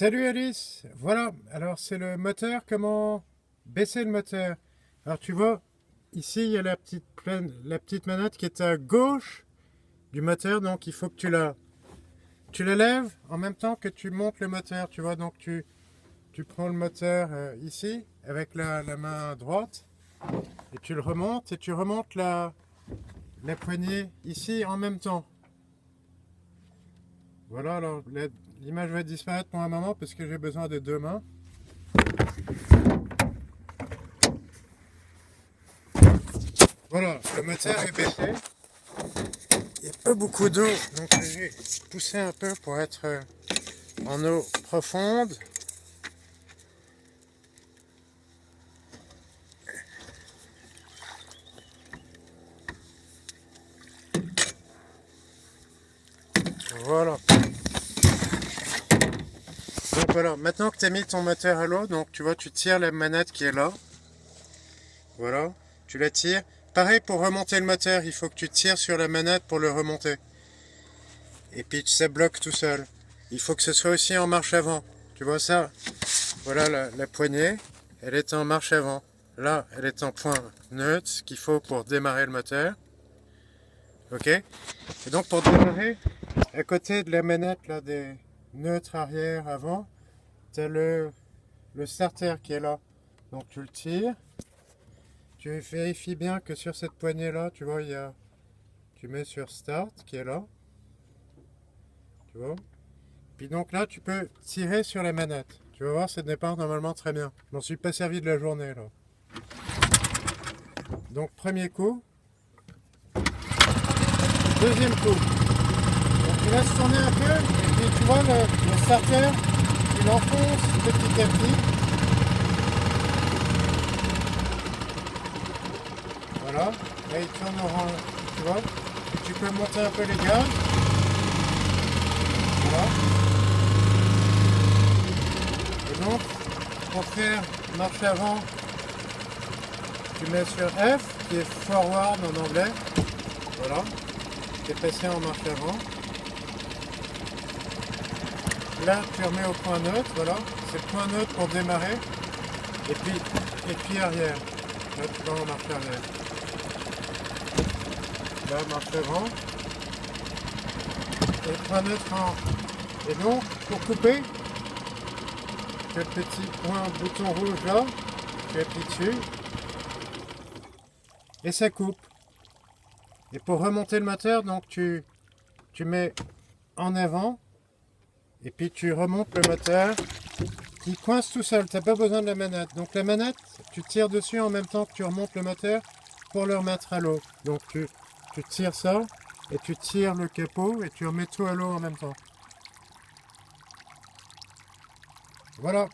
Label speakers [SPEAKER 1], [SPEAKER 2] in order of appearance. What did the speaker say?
[SPEAKER 1] Salut Alice, voilà, alors c'est le moteur, comment baisser le moteur. Alors tu vois, ici il y a la petite manette qui est à gauche du moteur, donc il faut que tu la lèves en même temps que tu montes le moteur, tu vois, donc tu prends le moteur ici avec la main droite et tu le remontes et tu remontes la poignée ici en même temps. Voilà, alors l'image va disparaître pour un moment parce que j'ai besoin de deux mains. Voilà, le moteur est baissé. Il n'y a pas beaucoup d'eau, donc j'ai poussé un peu pour être en eau profonde. Voilà. Donc voilà, maintenant que tu as mis ton moteur à l'eau, donc tu vois, tu tires la manette qui est là. Voilà, tu la tires. Pareil pour remonter le moteur, il faut que tu tires sur la manette pour le remonter. Et puis ça bloque tout seul. Il faut que ce soit aussi en marche avant. Tu vois ça? Voilà la poignée, elle est en marche avant. Là, elle est en point neutre, ce qu'il faut pour démarrer le moteur. Ok? Et donc pour démarrer, à côté de la manette là, des neutres arrière avant, tu as le starter qui est là. Donc tu le tires. Tu vérifies bien que sur cette poignée là, tu vois, tu mets sur start qui est là. Tu vois? Puis donc là, tu peux tirer sur la manette. Tu vas voir, ça démarre normalement très bien. Je m'en suis pas servi de la journée là. Donc premier coup. Deuxième coup. Donc tu laisses tourner un peu et puis tu vois le starter, tu l'enfonces petit à petit. Voilà. Là il tourne en rang, tu vois. Et tu peux monter un peu les gaz. Voilà. Et donc, pour faire marche avant, tu mets sur F, qui est forward en anglais. Voilà. Tu es passé en marche avant. Là, tu remets au point neutre, voilà. C'est le point neutre pour démarrer. Et puis arrière. Là, tu vas en marche arrière. Là, marche avant. Et point neutre en... Et donc, pour couper, tu as le petit point bouton rouge là. Tu appuies dessus. Et ça coupe. Et pour remonter le moteur, donc tu mets en avant. Et puis tu remontes le moteur. Il coince tout seul, tu n'as pas besoin de la manette. Donc la manette, tu tires dessus en même temps que tu remontes le moteur pour le remettre à l'eau. Donc tu tires ça et tu tires le capot et tu remets tout à l'eau en même temps. Voilà.